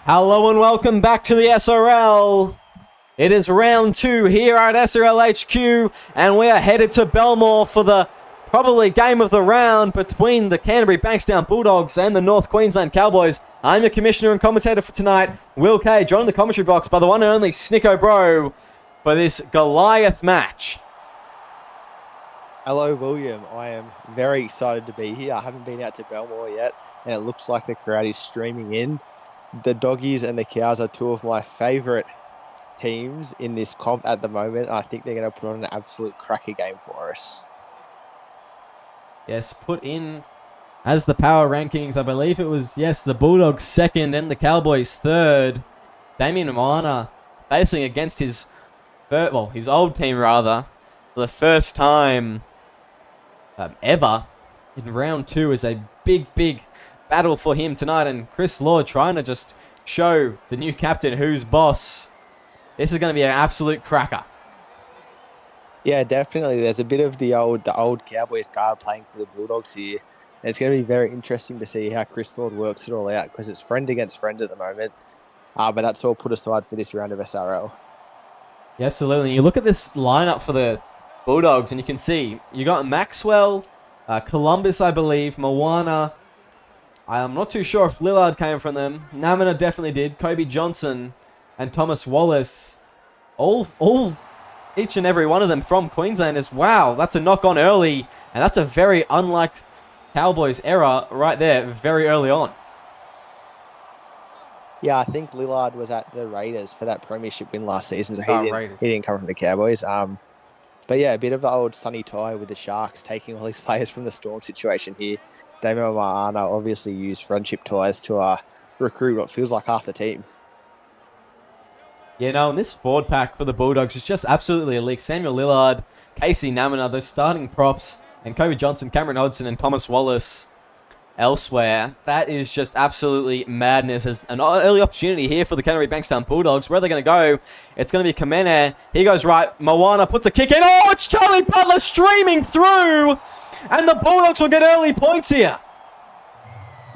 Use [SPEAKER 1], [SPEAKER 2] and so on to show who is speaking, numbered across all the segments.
[SPEAKER 1] Hello and welcome back to the SRL. It is round 2 here at SRL HQ, and we are headed to Belmore for the probably game of the round between the Canterbury Bankstown Bulldogs and the North Queensland Cowboys. I'm your commissioner and commentator for tonight, Will Kay, joined in the commentary box by the one and only Snicko Bro for this Goliath match.
[SPEAKER 2] Hello, William. I am very excited to be here. I haven't been out to Belmore yet, and it looks like the crowd is streaming in. The Doggies and the Cows are two of my favourite teams in this comp at the moment. I think they're going to put on an absolute cracker game for us.
[SPEAKER 1] Yes, put in as the power rankings. I believe it was, the Bulldogs second and the Cowboys third. Damien Moana facing against his old team rather, for the first time ever in round 2 is a big battle for him tonight, and Chris Lord trying to just show the new captain who's boss. This is going to be an absolute cracker.
[SPEAKER 2] Yeah, definitely. There's a bit of the old Cowboys guard playing for the Bulldogs here. And it's going to be very interesting to see how Chris Lord works it all out, because it's friend against friend at the moment. But that's all put aside for this round of SRL.
[SPEAKER 1] Yeah, absolutely. You look at this lineup for the Bulldogs, and you can see you got Maxwell, Columbus, I believe, Moana. I'm not too sure if Lillard came from them. Namina definitely did. Kobe Johnson and Thomas Wallace. Each and every one of them from Queensland is, wow, that's a knock on early. And that's a very unlike Cowboys era right there, very early on.
[SPEAKER 2] Yeah, I think Lillard was at the Raiders for that premiership win last season, so he didn't come from the Cowboys. But yeah, a bit of the old sunny tie with the Sharks, taking all these players from the Storm situation here. Damien Moana obviously used friendship ties to recruit what feels like half the team.
[SPEAKER 1] Yeah, no, and this forward pack for the Bulldogs is just absolutely elite. Samuel Lillard, Casey Namina, those starting props, and Kobe Johnson, Cameron Hodgson, and Thomas Wallace elsewhere. That is just absolutely madness. There's an early opportunity here for the Canterbury Bankstown Bulldogs. Where are they going to go? It's going to be Kamene. He goes right. Moana puts a kick in. Oh, it's Charlie Butler streaming through. And the Bulldogs will get early points here.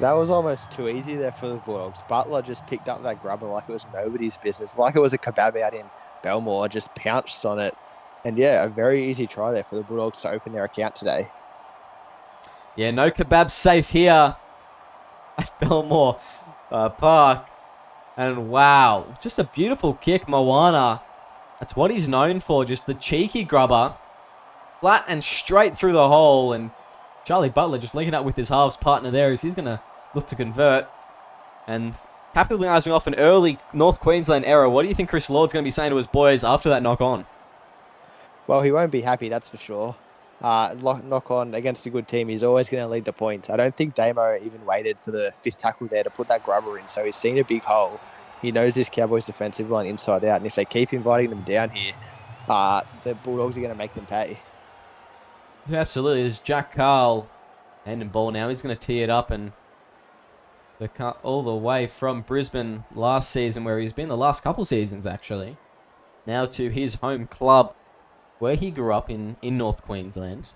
[SPEAKER 2] That was almost too easy there for the Bulldogs. Butler just picked up that grubber like it was nobody's business. Like it was a kebab out in Belmore, just pounced on it. And yeah, a very easy try there for the Bulldogs to open their account today.
[SPEAKER 1] Yeah, no kebab safe here at Belmore Park. And wow, just a beautiful kick, Moana. That's what he's known for, just the cheeky grubber. Flat and straight through the hole, and Charlie Butler just linking up with his halves partner there as he's going to look to convert. And capitalising off an early North Queensland error, what do you think Chris Lord's going to be saying to his boys after that knock on?
[SPEAKER 2] Well, he won't be happy, that's for sure. Knock on against a good team, he's always going to lead to points. I don't think Damo even waited for the 5th tackle there to put that grubber in, so he's seen a big hole. He knows this Cowboys defensive line inside out, and if they keep inviting them down here, the Bulldogs are going to make them pay.
[SPEAKER 1] Yeah, absolutely. There's Jack Carl handing ball now. He's going to tee it up, and all the way from Brisbane last season, where he's been the last couple seasons actually, now to his home club where he grew up in North Queensland.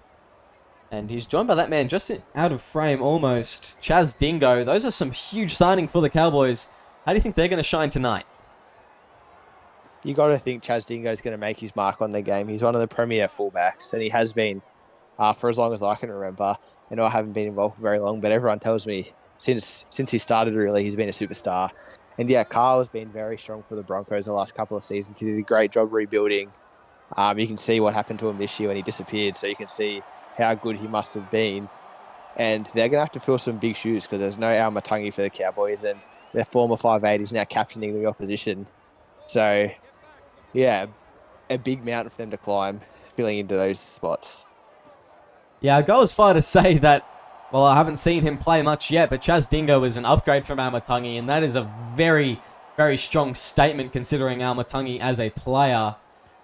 [SPEAKER 1] And he's joined by that man just out of frame almost, Chaz Dingo. Those are some huge signings for the Cowboys. How do you think they're going to shine tonight?
[SPEAKER 2] You got to think Chaz Dingo is going to make his mark on the game. He's one of the premier fullbacks, and he has been for as long as I can remember. I know I haven't been involved for very long, but everyone tells me since he started, really, he's been a superstar. And yeah, Carl has been very strong for the Broncos the last couple of seasons. He did a great job rebuilding. You can see what happened to him this year when he disappeared, so you can see how good he must have been. And they're going to have to fill some big shoes because there's no Al Matangi for the Cowboys, and their former 5'8" is now captaining the opposition. So, yeah, a big mountain for them to climb, filling into those spots.
[SPEAKER 1] Yeah, I'd go as far to say that, well, I haven't seen him play much yet, but Chaz Dingo is an upgrade from Al Matangi, and that is a very, very strong statement considering Al Matangi as a player.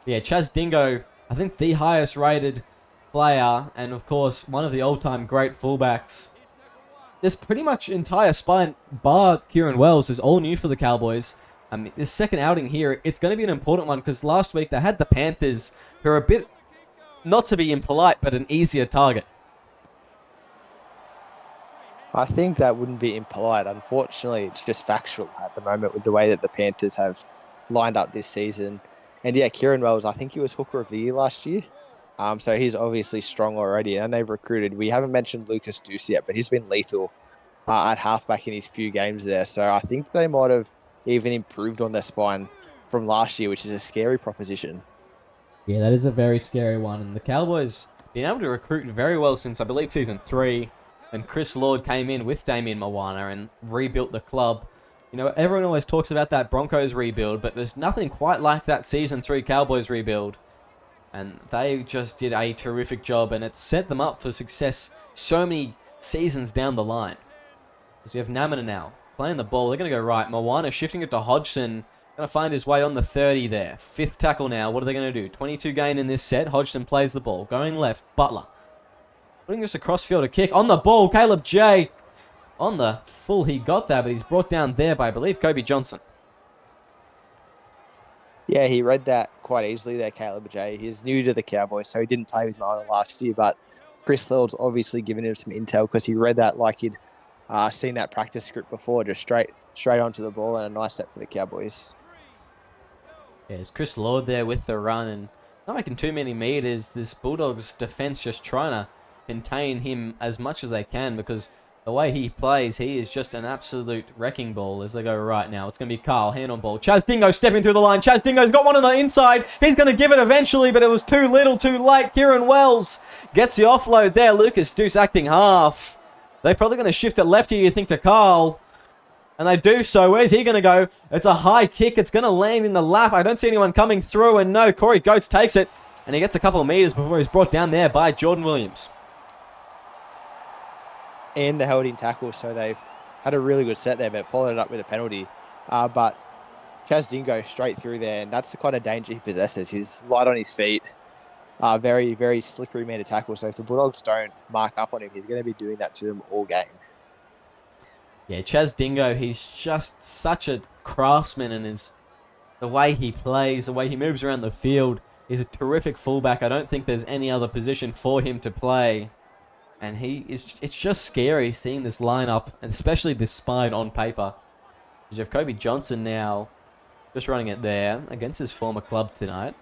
[SPEAKER 1] Yeah, Chaz Dingo, I think the highest rated player, and of course, one of the all-time great fullbacks. This pretty much entire spine, bar Kieran Wells, is all new for the Cowboys. This second outing here, it's going to be an important one because last week they had the Panthers, who are a bit, not to be impolite, but an easier target.
[SPEAKER 2] I think that wouldn't be impolite. Unfortunately, it's just factual at the moment with the way that the Panthers have lined up this season. And yeah, Kieran Wells, I think he was Hooker of the Year last year. So he's obviously strong already. And they've recruited, we haven't mentioned Lucas Deuce yet, but he's been lethal at halfback in his few games there. So I think they might have even improved on their spine from last year, which is a scary proposition.
[SPEAKER 1] Yeah, that is a very scary one. And the Cowboys been able to recruit very well since, I believe, season 3, when Chris Lord came in with Damien Moana and rebuilt the club. You know, everyone always talks about that Broncos rebuild, but there's nothing quite like that season 3 Cowboys rebuild. And they just did a terrific job, and it set them up for success so many seasons down the line. Because we have Namina now playing the ball. They're going to go right. Moana shifting it to Hodgson. Going to find his way on the 30 there. 5th tackle now. What are they going to do? 22 gain in this set. Hodgson plays the ball. Going left. Butler. Putting just a crossfielder kick. On the ball. Caleb J. On the full. He got that, but he's brought down there by, I believe, Kobe Johnson.
[SPEAKER 2] Yeah, he read that quite easily there, Caleb J. He's new to the Cowboys, so he didn't play with Moana last year, but Chris Lord's obviously given him some intel because he read that like he'd seen that practice script before, just straight onto the ball, and a nice set for the Cowboys.
[SPEAKER 1] Yeah, it's Chris Lord there with the run, and not making too many meters. This Bulldogs defense just trying to contain him as much as they can, because the way he plays, he is just an absolute wrecking ball as they go right now. It's going to be Carl, hand on ball. Chaz Dingo stepping through the line. Chaz Dingo's got one on the inside. He's going to give it eventually, but it was too little, too late. Kieran Wells gets the offload there. Lucas Deuce acting half. They're probably going to shift it left here, you think, to Carl. And they do so. Where's he going to go? It's a high kick. It's going to land in the lap. I don't see anyone coming through. And no, Corey Goetz takes it. And he gets a couple of meters before he's brought down there by Jordan Williams.
[SPEAKER 2] And the held in tackle, so they've had a really good set there, but followed it up with a penalty. But Chaz Dingo straight through there, and that's the kind of danger he possesses. He's light on his feet. Very, very slippery man to tackle. So if the Bulldogs don't mark up on him, he's going to be doing that to them all game.
[SPEAKER 1] Yeah, Chaz Dingo, he's just such a craftsman, and the way he plays, the way he moves around the field, he's a terrific fullback. I don't think there's any other position for him to play. And it's just scary seeing this lineup, and especially this spine on paper. You have Kobe Johnson now, just running it there against his former club tonight.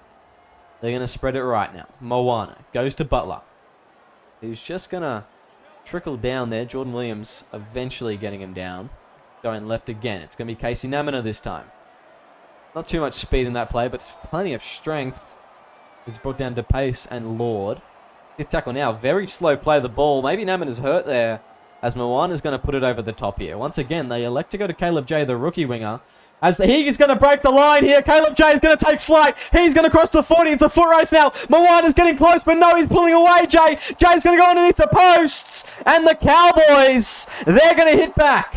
[SPEAKER 1] They're going to spread it right now. Moana goes to Butler. He's just going to trickle down there. Jordan Williams eventually getting him down. Going left again. It's going to be Casey Namina this time. Not too much speed in that play, but plenty of strength. He's brought down to Pace and Lord. 5th tackle now. Very slow play of the ball. Maybe Namina's hurt there, as Moana's going to put it over the top here. Once again, they elect to go to Caleb J, the rookie winger. As he is going to break the line here. Caleb J is going to take flight. He's going to cross the 40. It's a foot race now. Moana's getting close, but no, he's pulling away, Jay. Jay's going to go underneath the posts. And the Cowboys, they're going to hit back.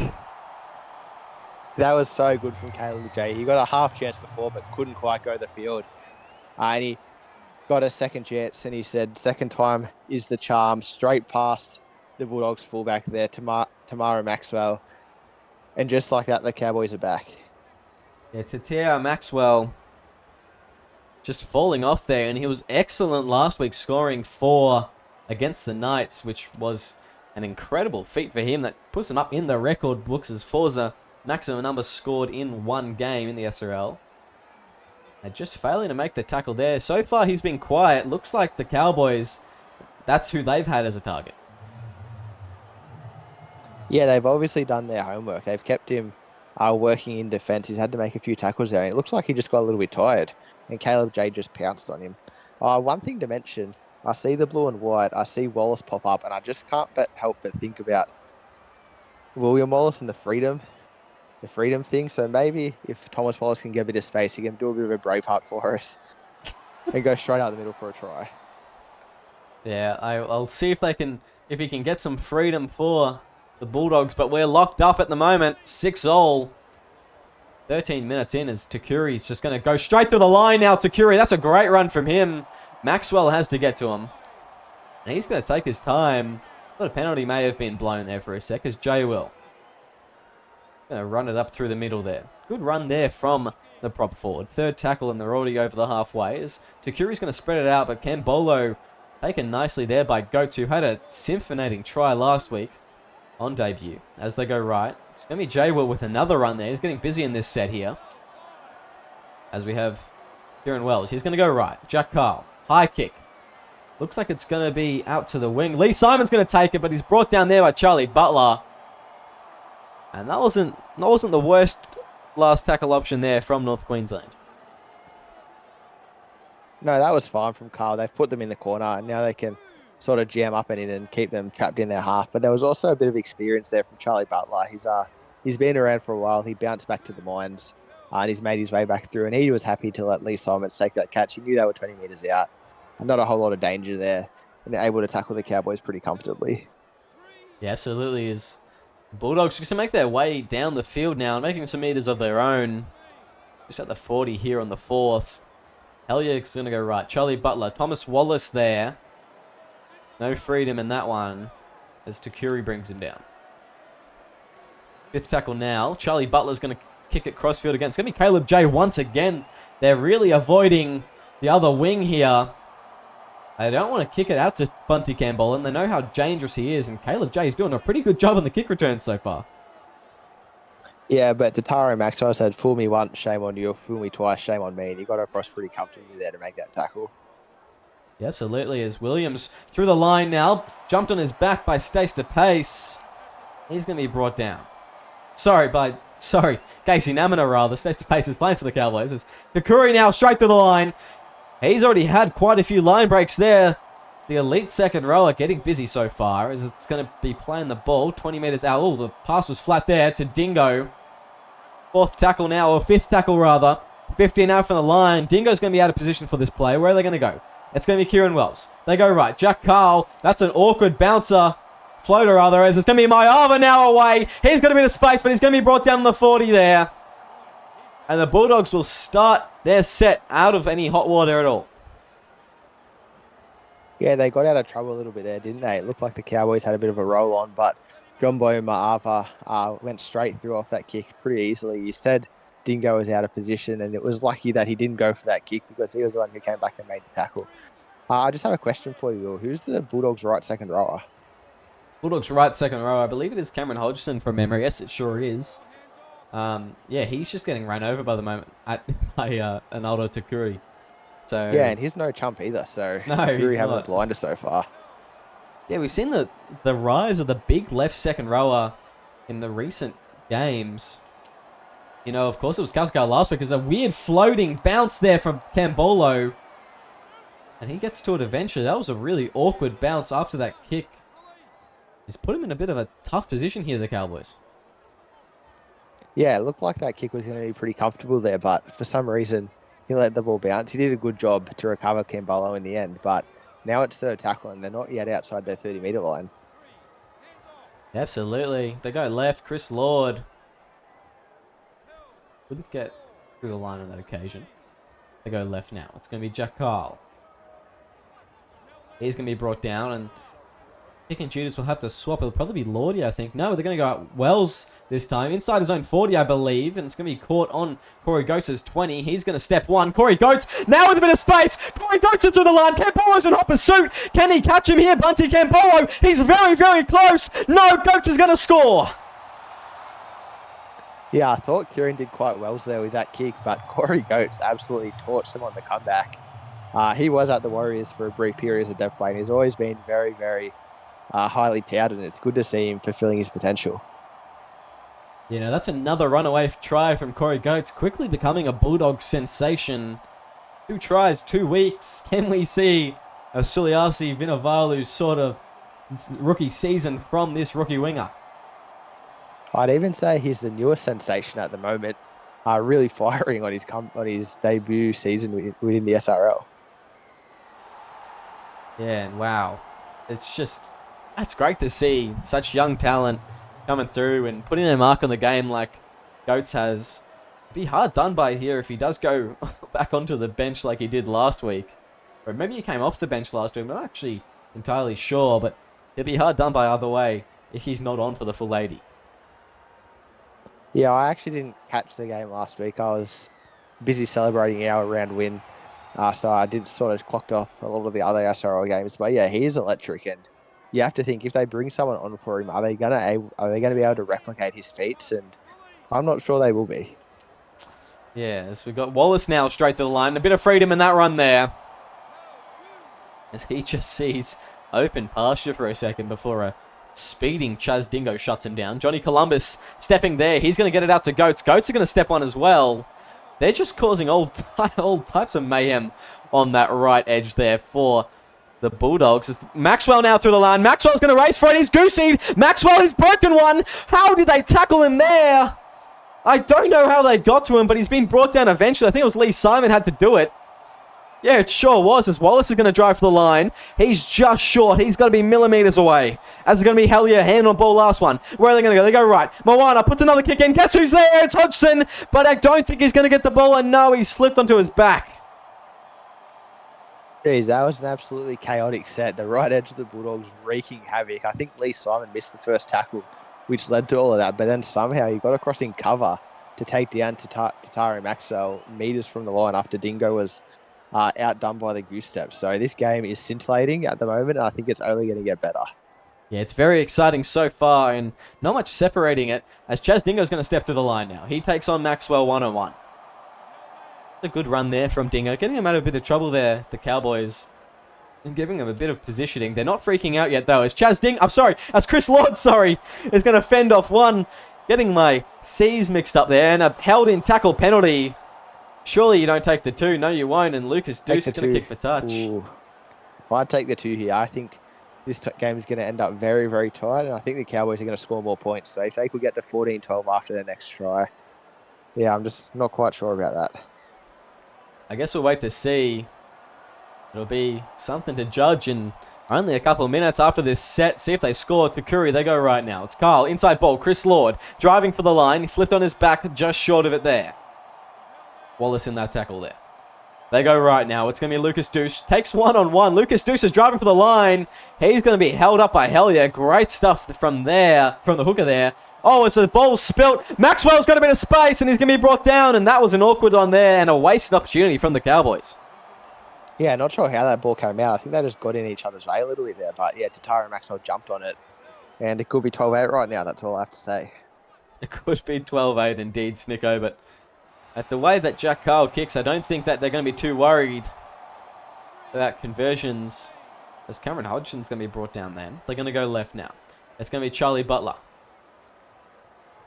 [SPEAKER 2] That was so good from Caleb J. He got a half chance before, but couldn't quite go the field. And he got a second chance, and he said, second time is the charm. Straight past the Bulldogs fullback there, Tamara Maxwell. And just like that, the Cowboys are back.
[SPEAKER 1] Yeah, Tatia Maxwell just falling off there, and he was excellent last week, scoring 4 against the Knights, which was an incredible feat for him. That puts him up in the record books as Forza maximum numbers scored in one game in the SRL. And just failing to make the tackle there. So far, he's been quiet. Looks like the Cowboys, that's who they've had as a target.
[SPEAKER 2] Yeah, they've obviously done their homework. They've kept him working in defence. He's had to make a few tackles there. And it looks like he just got a little bit tired. And Caleb J just pounced on him. One thing to mention, I see the blue and white. I see Wallace pop up. And I just can't help but think about William Wallace and the freedom thing. So maybe if Thomas Wallace can get a bit of space, he can do a bit of a Braveheart for us and go straight out the middle for a try.
[SPEAKER 1] Yeah, I'll see if he can get some freedom for the Bulldogs, but we're locked up at the moment. 6-all. 13 minutes in as Takuri's just going to go straight through the line now. Takuri, that's a great run from him. Maxwell has to get to him. And he's going to take his time. But a penalty may have been blown there for a sec, as Jay will. Going to run it up through the middle there. Good run there from the prop forward. 3rd tackle, and they're already over the halfway. As Takuri's going to spread it out, but Cambolo taken nicely there by Goetz, who had a symphinating try last week. on debut as they go right. It's going to be Jay Will with another run there. He's getting busy in this set here. As we have Kieran Wells. He's going to go right. Jack Carl. High kick. Looks like it's going to be out to the wing. Lee Simon's going to take it, but he's brought down there by Charlie Butler. And that wasn't the worst last tackle option there from North Queensland.
[SPEAKER 2] No, that was fine from Carl. They've put them in the corner, and now they can sort of jam up and in and keep them trapped in their half. But there was also a bit of experience there from Charlie Butler. He's been around for a while. He bounced back to the mines, and he's made his way back through. And he was happy to let Lee Simons take that catch. He knew they were 20 metres out, and not a whole lot of danger there, and able to tackle the Cowboys pretty comfortably.
[SPEAKER 1] Yeah, absolutely. Is Bulldogs just to make their way down the field now and making some meters of their own. Just at the 40 here on the 4th. Hellya's going to go right. Charlie Butler. Thomas Wallace there. No freedom in that one as Takuri brings him down. 5th tackle now. Charlie Butler's going to kick it crossfield again. It's going to be Caleb J once again. They're really avoiding the other wing here. They don't want to kick it out to Bunty Campbell, and they know how dangerous he is, and Caleb J is doing a pretty good job on the kick returns so far.
[SPEAKER 2] Yeah, but Tataro Maxwell said, fool me once, shame on you. Fool me twice, shame on me. And he got across pretty comfortably there to make that tackle.
[SPEAKER 1] Yeah, absolutely. As Williams through the line now, jumped on his back by Stace to Pace. He's going to be brought down. Sorry, Casey Namina rather. Stace to Pace is playing for the Cowboys. As Takuri now straight to the line. He's already had quite a few line breaks there. The elite second rower getting busy so far as it's going to be playing the ball 20 metres out. Oh, the pass was flat there to Dingo. 4th tackle now, or 5th tackle rather. 15 out from the line. Dingo's going to be out of position for this play. Where are they going to go? It's going to be Kieran Wells. They go right. Jack Carl. That's an awkward bouncer. Floater rather, as it's going to be Mayava now away. He's got a bit of space, but he's going to be brought down the 40 there. And the Bulldogs will start their set out of any hot water at all.
[SPEAKER 2] Yeah, they got out of trouble a little bit there, didn't they? It looked like the Cowboys had a bit of a roll on, but Jumbo Ma'ava went straight through off that kick pretty easily. You said Dingo was out of position, and it was lucky that he didn't go for that kick because he was the one who came back and made the tackle. I just have a question for you, Will. Who's the Bulldogs' right second rower?
[SPEAKER 1] Bulldogs' right second rower, I believe it is Cameron Hodgson from memory. Yes, it sure is. Yeah, he's just getting run over by the moment by Arnaldo Takuri. So
[SPEAKER 2] yeah, and he's no chump either. So
[SPEAKER 1] no,
[SPEAKER 2] Takuri haven't blinded so far.
[SPEAKER 1] Yeah, we've seen the rise of the big left second rower in the recent games. You know, of course, it was Kauskar last week. There's a weird floating bounce there from Cambolo. And he gets to it eventually. That was a really awkward bounce after that kick. He's put him in a bit of a tough position here, the Cowboys.
[SPEAKER 2] Yeah, it looked like that kick was going to be pretty comfortable there, but for some reason, he let the ball bounce. He did a good job to recover Cambolo in the end, but now it's 3rd tackle, and they're not yet outside their 30-metre line.
[SPEAKER 1] Absolutely. They go left. Chris Lord couldn't get through the line on that occasion. They go left now. It's going to be Jack Carl. He's going to be brought down, and Pick and Judas will have to swap. It'll probably be Lordy, I think. No, they're going to go out Wells this time. Inside his own 40, I believe. And it's going to be caught on Corey Goats' 20. He's going to step one. Corey Goats now with a bit of space. Corey Goats is to the line. Campolo's in hot pursuit. Can he catch him here? Bunty Campolo. He's very, very close. No, Goats is going to score.
[SPEAKER 2] Yeah, I thought Kieran did quite well there with that kick, but Corey Goats absolutely torched him on the comeback. He was at the Warriors for a brief period as a depth player. He's always been very, very highly touted, and it's good to see him fulfilling his potential.
[SPEAKER 1] You know, that's another runaway try from Corey Goats, quickly becoming a Bulldog sensation. 2 tries, 2 weeks. Can we see a Suliasi Vinovalu sort of rookie season from this rookie winger?
[SPEAKER 2] I'd even say he's the newest sensation at the moment, really firing on his debut season within the SRL.
[SPEAKER 1] Yeah, and wow. That's great to see such young talent coming through and putting their mark on the game like Goats has. Be hard done by here if he does go back onto the bench like he did last week. Or maybe he came off the bench last week. I'm not actually entirely sure, but he'll be hard done by either way if he's not on for the full 80.
[SPEAKER 2] Yeah, I actually didn't catch the game last week. I was busy celebrating our round win. So I did sort of clocked off a lot of the other SRL games. But yeah, he is electric, and you have to think if they bring someone on for him, are they gonna be able to replicate his feats? And I'm not sure they will be.
[SPEAKER 1] Yes, we've got Wallace now straight to the line. A bit of freedom in that run there. As he just sees open pasture for a second before a speeding Chaz Dingo shuts him down. Johnny Columbus stepping there. He's going to get it out to Goats. Goats are going to step on as well. They're just causing all types of mayhem on that right edge there for the Bulldogs. It's Maxwell now through the line. Maxwell's going to race for it. He's goosey. Maxwell has broken one. How did they tackle him there? I don't know how they got to him, but he's been brought down eventually. I think it was Lee Simon had to do it. Yeah, it sure was, as Wallace is going to drive for the line. He's just short. He's got to be millimeters away. As it's going to be Hellier, hand on ball last one. Where are they going to go? They go right. Moana puts another kick in. Guess who's there? It's Hodgson, but I don't think he's going to get the ball, and no, he slipped onto his back.
[SPEAKER 2] Jeez, that was an absolutely chaotic set. The right edge of the Bulldogs wreaking havoc. I think Lee Simon missed the first tackle, which led to all of that, but then somehow he got across in cover to take down Tatari Maxwell meters from the line after Dingo was outdone by the goose step. So this game is scintillating at the moment, and I think it's only going to get better.
[SPEAKER 1] Yeah, it's very exciting so far, and not much separating it, as Chaz Dingo's going to step to the line now. He takes on Maxwell one-on-one. A good run there from Dingo, getting him out of a bit of trouble there, the Cowboys, and giving them a bit of positioning. They're not freaking out yet, though, as Chris Lord, is going to fend off one, getting my C's mixed up there, and a held-in tackle penalty. Surely you don't take the 2. No, you won't. And Lucas Deuce is going to kick for touch.
[SPEAKER 2] Ooh. I'd take the 2 here. I think this game is going to end up very, very tight. And I think the Cowboys are going to score more points. So if they could get to 14-12 after their next try, yeah, I'm just not quite sure about that.
[SPEAKER 1] I guess we'll wait to see. It'll be something to judge in only a couple of minutes after this set. See if they score. To Curry, they go right now. It's Kyle. Inside ball. Chris Lord driving for the line. He flipped on his back just short of it there. Wallace in that tackle there. They go right now. It's going to be Lucas Deuce. Takes one-on-one. Lucas Deuce is driving for the line. He's going to be held up by Hellier. Great stuff from there, from the hooker there. Oh, it's a ball spilt. Maxwell's got a bit of space, and he's going to be brought down, and that was an awkward one there and a wasted opportunity from the Cowboys.
[SPEAKER 2] Yeah, not sure how that ball came out. I think they just got in each other's way a little bit there, but yeah, Tatara Maxwell jumped on it, and it could be 12-8 right now. That's all I have to say.
[SPEAKER 1] It could be 12-8 indeed, Snicko, but at the way that Jack Kyle kicks, I don't think that they're going to be too worried about conversions, as Cameron Hodgson's going to be brought down then. They're going to go left now. It's going to be Charlie Butler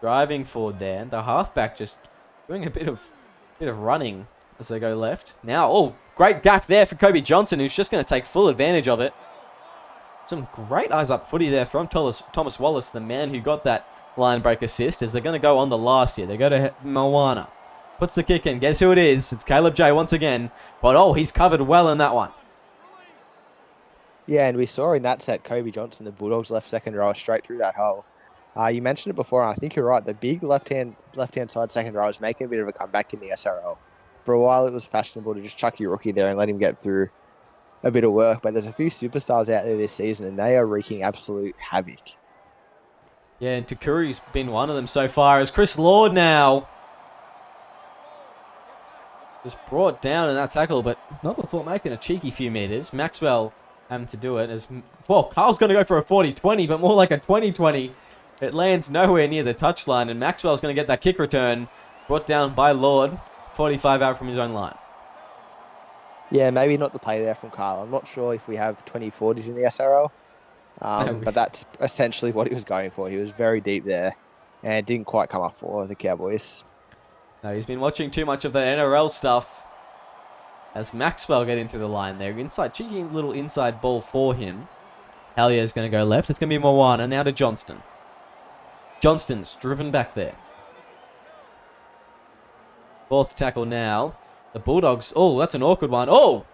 [SPEAKER 1] driving forward there. The halfback just doing a bit of running as they go left. Now, oh, great gap there for Kobe Johnson, who's just going to take full advantage of it. Some great eyes-up footy there from Thomas Wallace, the man who got that line break assist, as they're going to go on the last here. They go to Moana. Puts the kick in. Guess who it is? It's Caleb J once again. But, oh, he's covered well in that one.
[SPEAKER 2] Yeah, and we saw in that set, Kobe Johnson, the Bulldogs left second row straight through that hole. You mentioned it before, and I think you're right. The big left-hand side second row is making a bit of a comeback in the SRL. For a while, it was fashionable to just chuck your rookie there and let him get through a bit of work. But there's a few superstars out there this season, and they are wreaking absolute havoc.
[SPEAKER 1] Yeah, and Takuri's been one of them so far. As Chris Lord now just brought down in that tackle, but not before making a cheeky few meters. Maxwell having to do it as, well, Carl's going to go for a 40-20, but more like a 20-20. It lands nowhere near the touchline, and Maxwell's going to get that kick return brought down by Lord, 45 out from his own line.
[SPEAKER 2] Yeah, maybe not the play there from Carl. I'm not sure if we have 2040s in the SRL, but that's essentially what he was going for. He was very deep there and didn't quite come up for the Cowboys.
[SPEAKER 1] No, he's been watching too much of the NRL stuff. As Maxwell get into the line there. Cheeky little inside ball for him. Hallier's going to go left. It's going to be Moana now to Johnston. Johnston's driven back there. Fourth tackle now. The Bulldogs. Oh, that's an awkward one. Oh!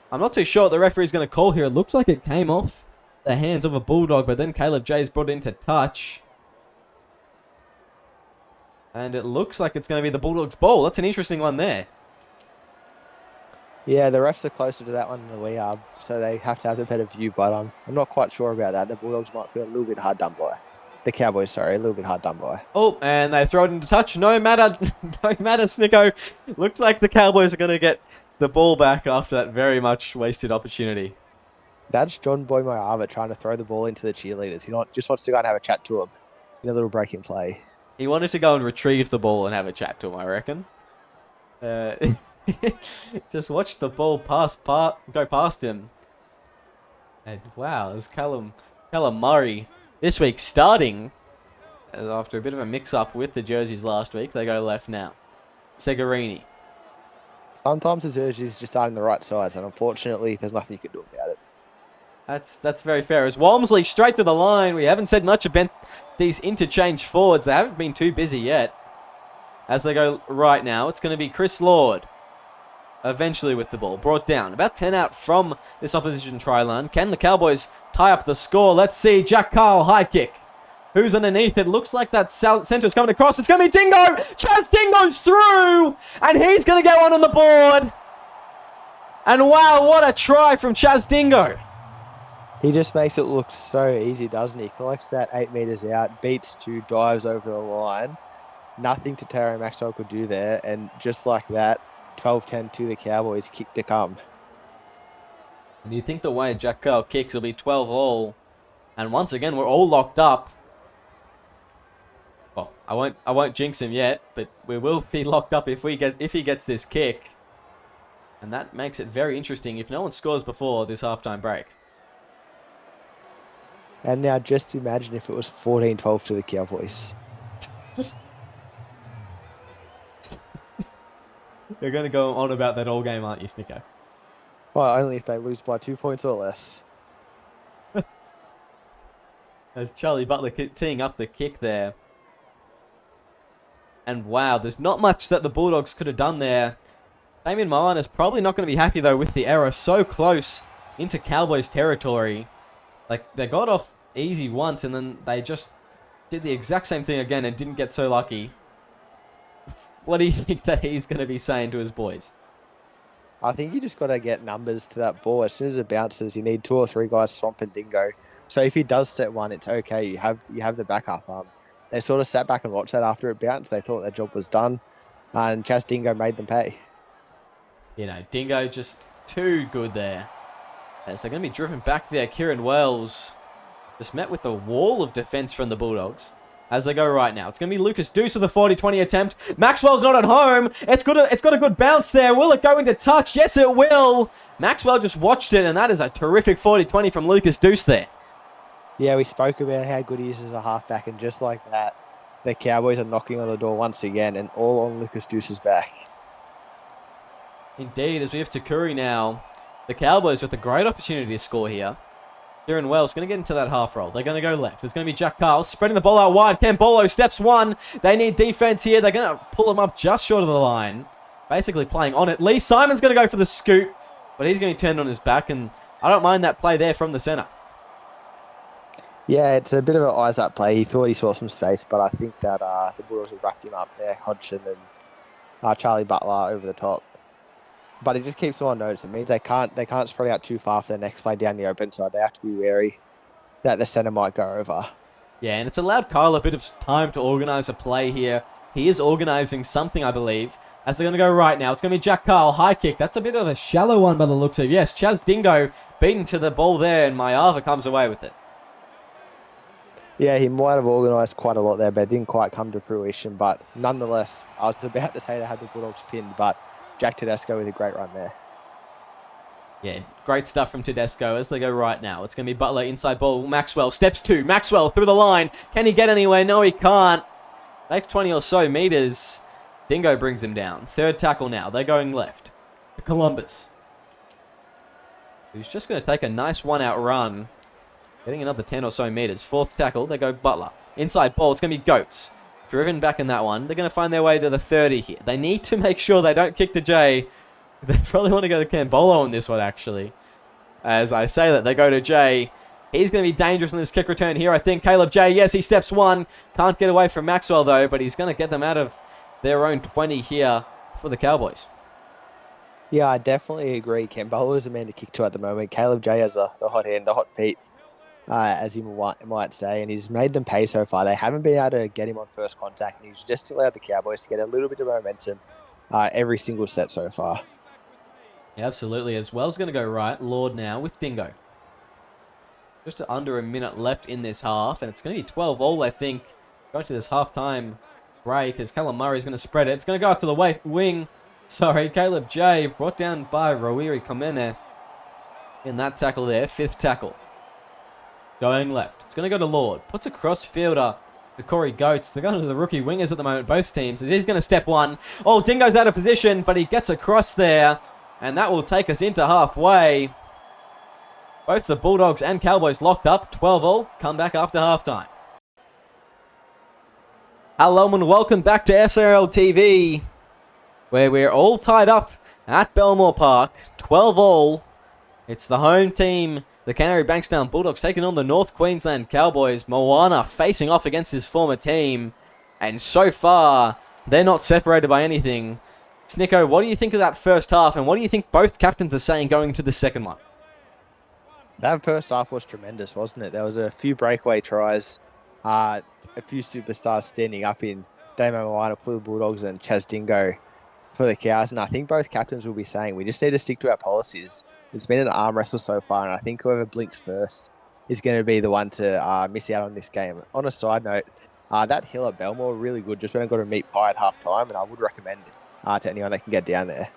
[SPEAKER 1] I'm not too sure what the referee's going to call here. It looks like it came off the hands of a Bulldog, but then Caleb J's brought into touch. And it looks like it's going to be the Bulldogs' ball. That's an interesting one there.
[SPEAKER 2] Yeah, the refs are closer to that one than we are, so they have to have a better view, but I'm not quite sure about that. The Bulldogs might be a little bit hard done by. The Cowboys, sorry, a little bit hard done by.
[SPEAKER 1] Oh, and they throw it into touch. No matter, Snicko. Looks like the Cowboys are going to get the ball back after that very much wasted opportunity.
[SPEAKER 2] That's John Boy Moyama trying to throw the ball into the cheerleaders. He not just wants to go and have a chat to them in a little breaking play.
[SPEAKER 1] He wanted to go and retrieve the ball and have a chat to him, I reckon. Uh, just watch the ball go past him. And wow, there's Callum Murray this week starting after a bit of a mix-up with the jerseys last week. They go left now. Segarini.
[SPEAKER 2] Sometimes the jerseys just aren't the right size, and unfortunately, there's nothing you can do about it.
[SPEAKER 1] That's very fair. As Walmsley straight to the line. We haven't said much about these interchange forwards. They haven't been too busy yet. As they go right now, it's going to be Chris Lord. Eventually with the ball. Brought down. About 10 out from this opposition try line. Can the Cowboys tie up the score? Let's see. Jack Carl, high kick. Who's underneath? It looks like that centre's coming across. It's going to be Dingo. Chaz Dingo's through. And he's going to get one on the board. And wow, what a try from Chaz Dingo.
[SPEAKER 2] He just makes it look so easy, doesn't he? Collects that 8 meters out, beats 2, dives over the line. Nothing to Terry Maxwell could do there. And just like that, 12-10 to the Cowboys, kick to come.
[SPEAKER 1] And you think the way Jack Carl kicks will be 12 all. And once again, we're all locked up. Well, I won't jinx him yet, but we will be locked up if he gets this kick. And that makes it very interesting if no one scores before this halftime break.
[SPEAKER 2] And now just imagine if it was 14-12 to the Cowboys.
[SPEAKER 1] You're going to go on about that all game, aren't you, Snicko?
[SPEAKER 2] Well, only if they lose by 2 points or less.
[SPEAKER 1] As Charlie Butler teeing up the kick there. And wow, there's not much that the Bulldogs could have done there. Damien Milan is probably not going to be happy, though, with the error so close into Cowboys territory. Like, they got off easy once, and then they just did the exact same thing again and didn't get so lucky. What do you think that he's going to be saying to his boys?
[SPEAKER 2] I think you just got to get numbers to that ball. As soon as it bounces, you need 2 or 3 guys swamping Dingo. So if he does set one, it's okay. You have the backup. They sort of sat back and watched that after it bounced. They thought their job was done, and Chaz Dingo made them pay.
[SPEAKER 1] You know, Dingo just too good there. As they're going to be driven back there, Kieran Wells just met with a wall of defense from the Bulldogs. As they go right now, it's going to be Lucas Deuce with a 40-20 attempt. Maxwell's not at home. It's got a good bounce there. Will it go into touch? Yes, it will. Maxwell just watched it, and that is a terrific 40-20 from Lucas Deuce there.
[SPEAKER 2] Yeah, we spoke about how good he is as a halfback, and just like that, the Cowboys are knocking on the door once again, and all on Lucas Deuce's back.
[SPEAKER 1] Indeed, as we have Takuri now, the Cowboys with a great opportunity to score here. Kieran Wells going to get into that half roll. They're going to go left. It's going to be Jack Carl spreading the ball out wide. Kembolo steps one. They need defense here. They're going to pull him up just short of the line. Basically playing on it. Lee Simon's going to go for the scoop, but he's going to be turned on his back, and I don't mind that play there from the center.
[SPEAKER 2] Yeah, it's a bit of an eyes up play. He thought he saw some space, but I think that the Bulldogs have wrapped him up there. Hodgson and Charlie Butler over the top. But it just keeps them on notice. It means they can't spread out too far for the next play down the open side. They have to be wary that the centre might go over.
[SPEAKER 1] Yeah, and it's allowed Kyle a bit of time to organise a play here. He is organising something, I believe. As they're going to go right now, it's going to be Jack Carl, high kick. That's a bit of a shallow one by the looks of it. Yes, Chaz Dingo beaten to the ball there, and Mayava comes away with it.
[SPEAKER 2] Yeah, he might have organised quite a lot there, but it didn't quite come to fruition. But nonetheless, I was about to say they had the Bulldogs pinned, but Jack Tedesco with a great run there.
[SPEAKER 1] Yeah, great stuff from Tedesco as they go right now. It's going to be Butler, inside ball. Maxwell steps 2. Maxwell through the line. Can he get anywhere? No, he can't. Next 20 or so meters. Dingo brings him down. Third tackle now. They're going left. To Columbus, who's just going to take a nice one-out run. Getting another 10 or so meters. Fourth tackle. They go Butler. Inside ball. It's going to be Goats. Driven back in that one. They're going to find their way to the 30 here. They need to make sure they don't kick to Jay. They probably want to go to Kambolo on this one, actually. As I say that, they go to Jay. He's going to be dangerous in this kick return here, I think. Caleb Jay, yes, he steps 1. Can't get away from Maxwell, though, but he's going to get them out of their own 20 here for the Cowboys.
[SPEAKER 2] Yeah, I definitely agree. Kambolo is the man to kick to at the moment. Caleb Jay has the hot hand, the hot feet, as you might say, and he's made them pay so far. They haven't been able to get him on first contact, and he's just allowed the Cowboys to get a little bit of momentum every single set so far.
[SPEAKER 1] Yeah, absolutely. As Wells going to go right. Lord now with Dingo. Just under a minute left in this half, and it's going to be 12 all, I think, going to this halftime break as Callum Murray's going to spread it. It's going to go up to the wing. Sorry, Caleb J. brought down by Rawiri Komene in that tackle there. 5th tackle. Going left. It's going to go to Lord. Puts a cross-fielder to Corey Goats. They're going to the rookie wingers at the moment, both teams. He's going to step one. Oh, Dingo's out of position, but he gets across there, and that will take us into halfway. Both the Bulldogs and Cowboys locked up. 12 all. Come back after halftime. Hello and welcome back to SRL TV, where we're all tied up at Belmore Park. 12 all. It's the home team, the Canterbury Bankstown Bulldogs, taking on the North Queensland Cowboys. Moana facing off against his former team. And so far, they're not separated by anything. Snicko, what do you think of that first half? And what do you think both captains are saying going into the second one?
[SPEAKER 2] That first half was tremendous, wasn't it? There was a few breakaway tries, a few superstars standing up in Damo Moana for the Bulldogs and Chaz Dingo for the Cows. And I think both captains will be saying we just need to stick to our policies. It's been an arm wrestle so far, and I think whoever blinks first is going to be the one to miss out on this game. On a side note, that hill at Belmore, really good. Just went and got a meat pie at half time, and I would recommend it to anyone that can get down there.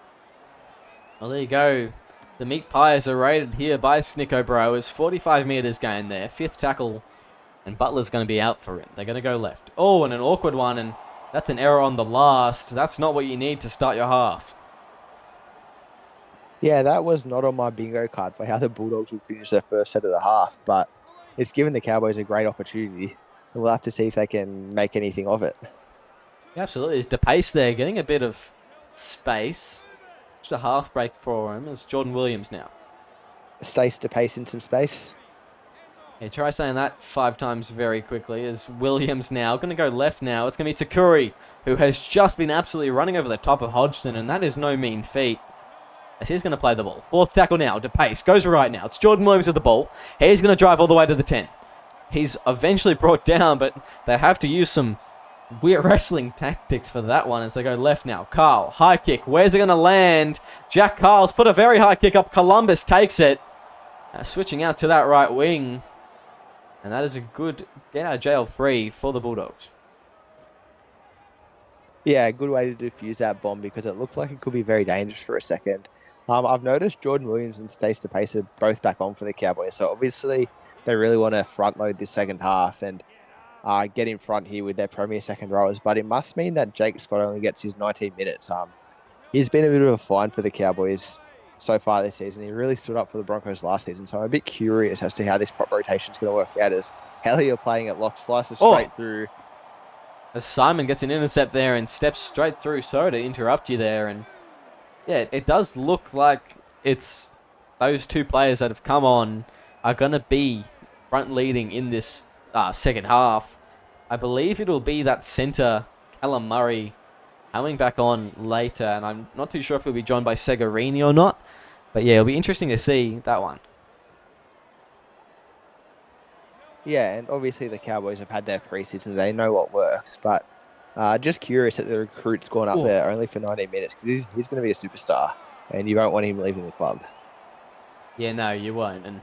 [SPEAKER 1] Well, there you go. The meat pies are rated here by Snicko Bro as 45 metres gain there. 5th tackle, and Butler's going to be out for him. They're going to go left. Oh, and an awkward one, and that's an error on the last. That's not what you need to start your half.
[SPEAKER 2] Yeah, that was not on my bingo card for how the Bulldogs would finish their first set of the half, but it's given the Cowboys a great opportunity, and we'll have to see if they can make anything of it.
[SPEAKER 1] Yeah, absolutely. There's DePace there, getting a bit of space. Just a half break for him. It's Jordan Williams now.
[SPEAKER 2] Stace DePace in some space.
[SPEAKER 1] Yeah, try saying that 5 times very quickly. As Williams now going to go left now. It's going to be Takuri, who has just been absolutely running over the top of Hodgson, and that is no mean feat. As he's going to play the ball. 4th tackle now. DePace goes right now. It's Jordan Williams with the ball. He's going to drive all the way to the 10. He's eventually brought down, but they have to use some weird wrestling tactics for that one as they go left now. Carl, high kick. Where's it going to land? Jack Carl's put a very high kick up. Columbus takes it. Switching out to that right wing. And that is a good get out of jail free for the Bulldogs.
[SPEAKER 2] Yeah, a good way to defuse that bomb because it looked like it could be very dangerous for a second. I've noticed Jordan Williams and Stace DePace are both back on for the Cowboys. So obviously they really want to front load this second half and get in front here with their premier second rowers. But it must mean that Jake Scott only gets his 19 minutes. He's been a bit of a find for the Cowboys so far this season. He really stood up for the Broncos last season. So I'm a bit curious as to how this prop rotation is going to work out as Hellier playing at lock, slices straight through.
[SPEAKER 1] As Simon gets an intercept there and steps straight through. Sorry to interrupt you there. And yeah, it does look like it's those two players that have come on are going to be front leading in this second half. I believe it'll be that centre, Callum Murray, coming back on later. And I'm not too sure if he'll be joined by Segarini or not. But yeah, it'll be interesting to see that one.
[SPEAKER 2] Yeah, and obviously the Cowboys have had their preseason. They know what works. But just curious that the recruit's gone up there only for 19 minutes because he's going to be a superstar. And you won't want him leaving the club.
[SPEAKER 1] Yeah, no, you won't. And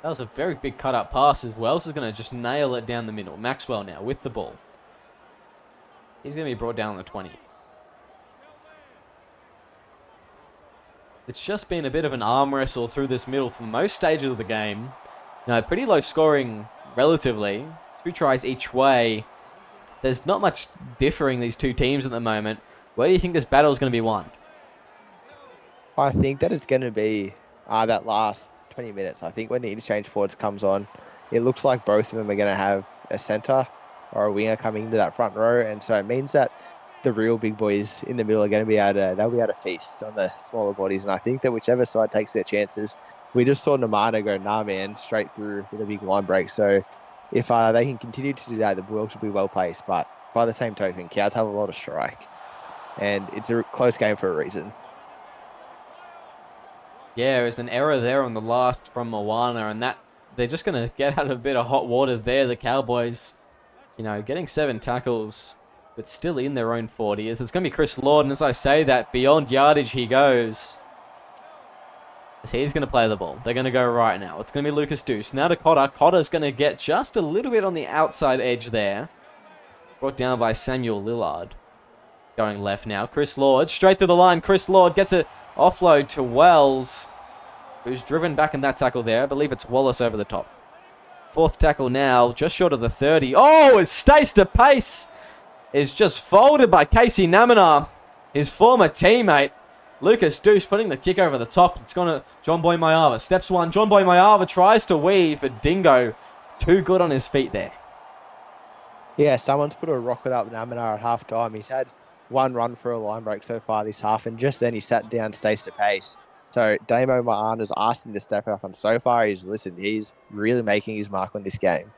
[SPEAKER 1] that was a very big cut-up pass as well. So he's going to just nail it down the middle. Maxwell now with the ball. He's going to be brought down on the 20. It's just been a bit of an arm wrestle through this middle for most stages of the game. No, pretty low scoring relatively. 2 tries each way. There's not much differing these two teams at the moment. Where do you think this battle is going to be won?
[SPEAKER 2] I think that it's going to be that last 20 minutes. I think when the interchange forwards comes on, it looks like both of them are going to have a centre or a winger coming into that front row. And so it means that the real big boys in the middle are going to be they'll be able to feast on the smaller bodies. And I think that whichever side takes their chances, we just saw Namana go, nah, man, straight through with a big line break. So if they can continue to do that, the Bulldogs will be well placed. But by the same token, Cows have a lot of strike. And it's a close game for a reason.
[SPEAKER 1] Yeah, there's an error there on the last from Moana, and that they're just going to get out of a bit of hot water there. The Cowboys, getting 7 tackles, but still in their own 40s. It's going to be Chris Lord, and as I say that, beyond yardage he goes. As he's going to play the ball. They're going to go right now. It's going to be Lucas Deuce. Now to Cotter. Cotter's going to get just a little bit on the outside edge there. Brought down by Samuel Lillard. Going left now. Chris Lord. Straight through the line. Chris Lord gets an offload to Wells, who's driven back in that tackle there. I believe it's Wallace over the top. Fourth tackle now. Just short of the 30. Oh, his Stace to pace is just folded by Casey Naminar, his former teammate. Lucas Deuce putting the kick over the top. It's gone to John Boy Mayava. Steps one. John Boy Mayava tries to weave, but Dingo too good on his feet there.
[SPEAKER 2] Yeah, someone's put a rocket up Naminar at half time. He's had one run for a line break so far this half, and just then he sat down, stays to pace. So Damo Ma'ana's asked him to step up, and so far he's listened. He's really making his mark on this game.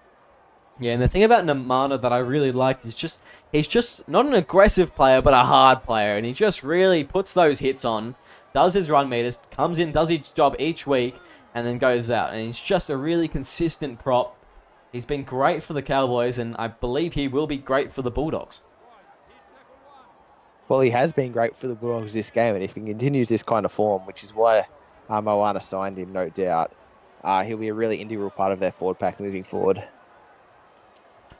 [SPEAKER 1] Yeah, and the thing about Namana that I really like is he's just not an aggressive player, but a hard player. And he just really puts those hits on, does his run meters, comes in, does his job each week, and then goes out. And he's just a really consistent prop. He's been great for the Cowboys, and I believe he will be great for the Bulldogs.
[SPEAKER 2] Well, he has been great for the Bulldogs this game, and if he continues this kind of form, which is why Moana signed him, no doubt, he'll be a really integral part of their forward pack moving forward.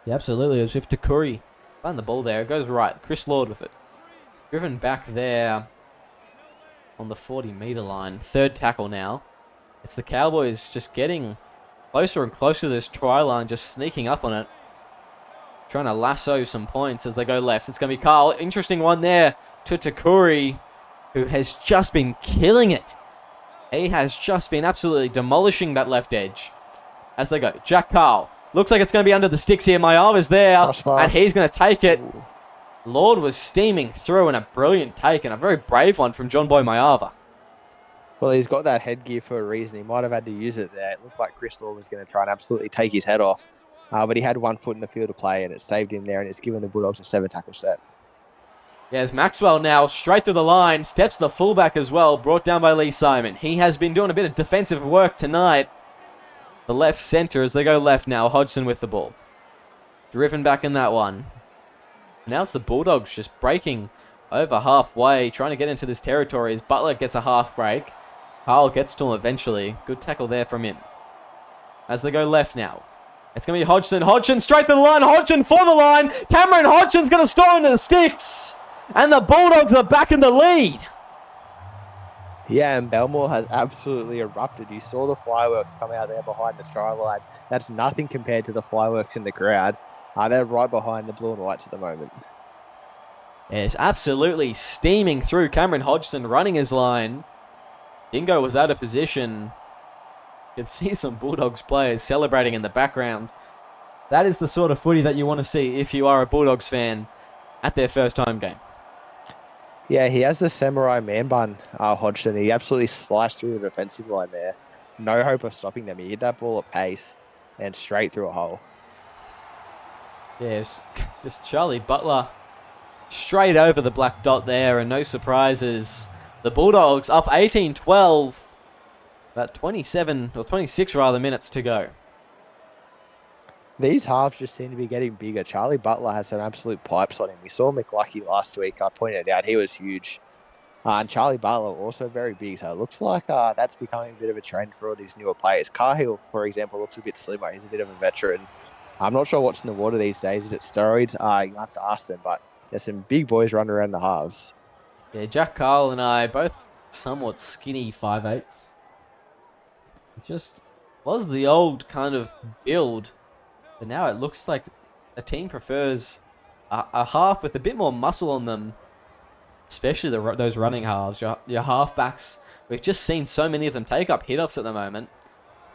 [SPEAKER 1] Yeah, absolutely. As if Takuri found the ball there. It goes right. Chris Lord with it. Driven back there on the 40-meter line. Third tackle now. It's the Cowboys just getting closer and closer to this try line, just sneaking up on it. Trying to lasso some points as they go left. It's going to be Carl. Interesting one there to Takuri, who has just been killing it. He has just been absolutely demolishing that left edge. As they go. Jack Carl. Looks like it's going to be under the sticks here. Mayava's there, and he's going to take it. Ooh. Lord was steaming through, and a brilliant take, and a very brave one from John Boy Mayava.
[SPEAKER 2] Well, he's got that headgear for a reason. He might have had to use it there. It looked like Chris Lord was going to try and absolutely take his head off. But he had 1 foot in the field of play, and it saved him there, and it's given the Bulldogs a 7-tackle set.
[SPEAKER 1] Yes, Maxwell now straight through the line. Steps the fullback as well, brought down by Lee Simon. He has been doing a bit of defensive work tonight. The left center as they go left now. Hodgson with the ball. Driven back in that one. Now it's the Bulldogs just breaking over halfway, trying to get into this territory as Butler gets a half break. Carl gets to him eventually. Good tackle there from him. As they go left now. It's going to be Hodgson. Hodgson straight to the line. Hodgson for the line. Cameron Hodgson's going to store into the sticks. And the Bulldogs are back in the lead.
[SPEAKER 2] Yeah, and Belmore has absolutely erupted. You saw the fireworks come out there behind the try line. That's nothing compared to the fireworks in the crowd. They're right behind the blue and whites at the moment.
[SPEAKER 1] Yes, absolutely steaming through. Cameron Hodgson running his line. Dingo was out of position. You can see some Bulldogs players celebrating in the background. That is the sort of footy that you want to see if you are a Bulldogs fan at their first home game.
[SPEAKER 2] Yeah, he has the samurai man bun, Hodgson. He absolutely sliced through the defensive line there. No hope of stopping them. He hit that ball at pace and straight through a hole.
[SPEAKER 1] Yes, just Charlie Butler straight over the black dot there, and no surprises. The Bulldogs up 18-12. About 27, or 26 rather, minutes to go.
[SPEAKER 2] These halves just seem to be getting bigger. Charlie Butler has some absolute pipes on him. We saw McLucky last week. I pointed out he was huge. And Charlie Butler also very big. So it looks like that's becoming a bit of a trend for all these newer players. Cahill, for example, looks a bit slimmer. He's a bit of a veteran. I'm not sure what's in the water these days. Is it steroids? You'll have to ask them. But there's some big boys running around the halves.
[SPEAKER 1] Yeah, Jack Carl and I, both somewhat skinny 5'8". Just was the old kind of build. But now it looks like the team prefers a half with a bit more muscle on them. Especially those running halves. Your halfbacks. We've just seen so many of them take up hit-ups at the moment.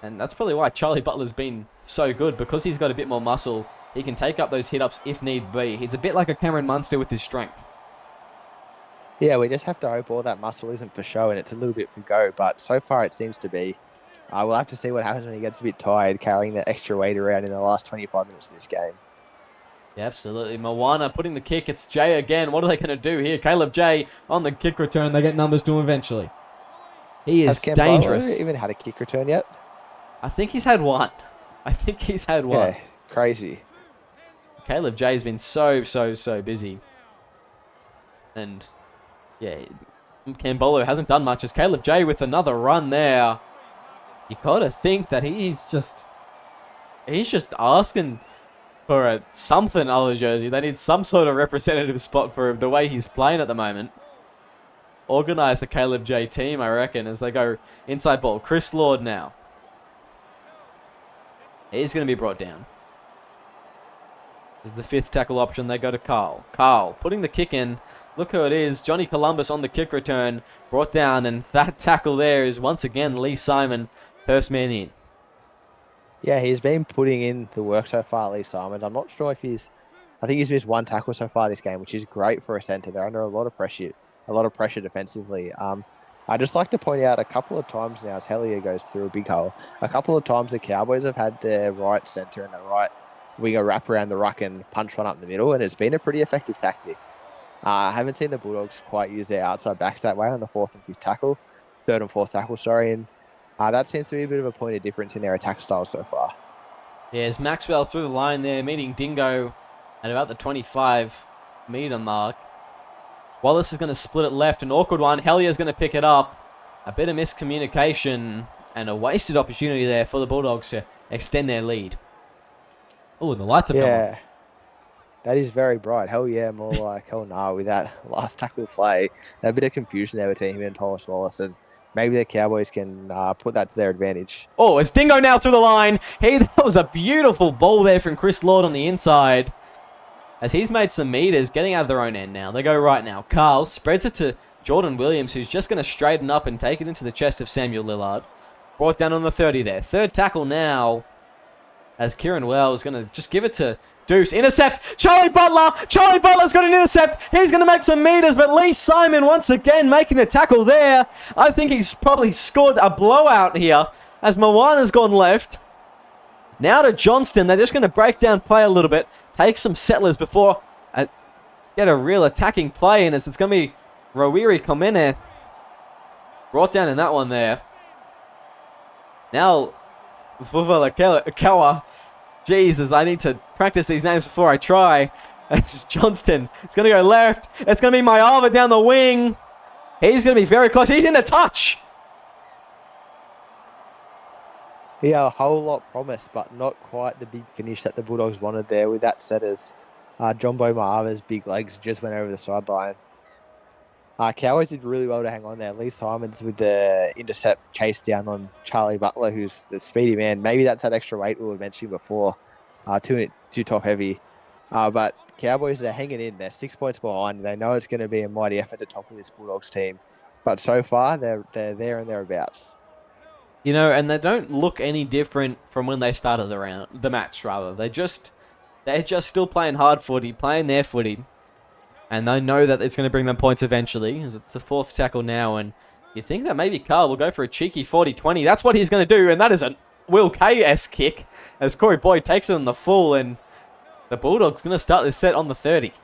[SPEAKER 1] And that's probably why Charlie Butler's been so good. Because he's got a bit more muscle, he can take up those hit-ups if need be. He's a bit like a Cameron Munster with his strength.
[SPEAKER 2] Yeah, we just have to hope all that muscle isn't for show and it's a little bit for go. But so far it seems to be. We'll have to see what happens when he gets a bit tired carrying that extra weight around in the last 25 minutes of this game.
[SPEAKER 1] Yeah, absolutely. Moana putting the kick. It's Jay again. What are they going to do here? Caleb Jay on the kick return. They get numbers to him eventually. He is dangerous.
[SPEAKER 2] Has even had a kick return yet?
[SPEAKER 1] I think he's had one. Yeah,
[SPEAKER 2] crazy.
[SPEAKER 1] Caleb Jay's been so busy. And, yeah, Cambolo hasn't done much as Caleb J with another run there. You gotta think that he's just asking for a something other jersey. They need some sort of representative spot for the way he's playing at the moment. Organize the Caleb J team, I reckon, as they go inside ball. Chris Lord now. He's going to be brought down. This is the fifth tackle option. They go to Carl. Carl putting the kick in. Look who it is. Johnny Columbus on the kick return. Brought down, and that tackle there is once again Lee Simon, first man in.
[SPEAKER 2] Yeah, he's been putting in the work so far, Lee Simon. I'm not sure if I think he's missed one tackle so far this game, which is great for a centre. They're under a lot of pressure defensively. I just like to point out a couple of times now as Hellier goes through a big hole, a couple of times the Cowboys have had their right centre and the right winger wrap around the ruck and punch one up the middle, and it's been a pretty effective tactic. I haven't seen the Bulldogs quite use their outside backs that way on the third and fourth tackle, and that seems to be a bit of a point of difference in their attack style so far.
[SPEAKER 1] Yeah, as Maxwell through the line there, meeting Dingo at about the 25-metre mark. Wallace is going to split it left, an awkward one. Hellier's going to pick it up. A bit of miscommunication and a wasted opportunity there for the Bulldogs to extend their lead. Oh, and the lights have come on.
[SPEAKER 2] That is very bright. Hell yeah, more like hell no with that last tackle play. A bit of confusion there between him and Thomas Wallace, and maybe the Cowboys can put that to their advantage.
[SPEAKER 1] Oh, it's Dingo now through the line. That was a beautiful ball there from Chris Lord on the inside. As he's made some meters, getting out of their own end now. They go right now. Carl spreads it to Jordan Williams, who's just going to straighten up and take it into the chest of Samuel Lillard. Brought down on the 30 there. Third tackle now, as Kieran Wells is going to just give it to Deuce. Intercept. Charlie Butler. Charlie Butler's got an intercept. He's going to make some meters, but Lee Simon once again making the tackle there. I think he's probably scored a blowout here as Moana's gone left. Now to Johnston. They're just going to break down play a little bit. Take some settlers before get a real attacking play in, as it's going to be Rawiri Komene. Brought down in that one there. Now, Vuvalakawa. Jesus, I need to practice these names before I try. It's Johnston. It's going to go left. It's going to be Mayava down the wing. He's going to be very close. He's in a touch.
[SPEAKER 2] Yeah, a whole lot promised, but not quite the big finish that the Bulldogs wanted there. With that said, as Jumbo Maava's big legs just went over the sideline. Cowboys did really well to hang on there. Lee Simons with the intercept chase down on Charlie Butler, who's the speedy man. Maybe that's that extra weight we were mentioning before. Too top heavy. But Cowboys, they're hanging in. They're 6 points behind. They know it's going to be a mighty effort to topple this Bulldogs team. But so far, they're there and thereabouts.
[SPEAKER 1] You know, and they don't look any different from when they started the match. They're just still playing hard footy, playing their footy, and they know that it's going to bring them points eventually. As it's the fourth tackle now, and you think that maybe Carl will go for a cheeky 40-20. That's what he's going to do, and that is a Will K-esque kick as Corey Boyd takes it on the full, and the Bulldogs going to start this set on the 30.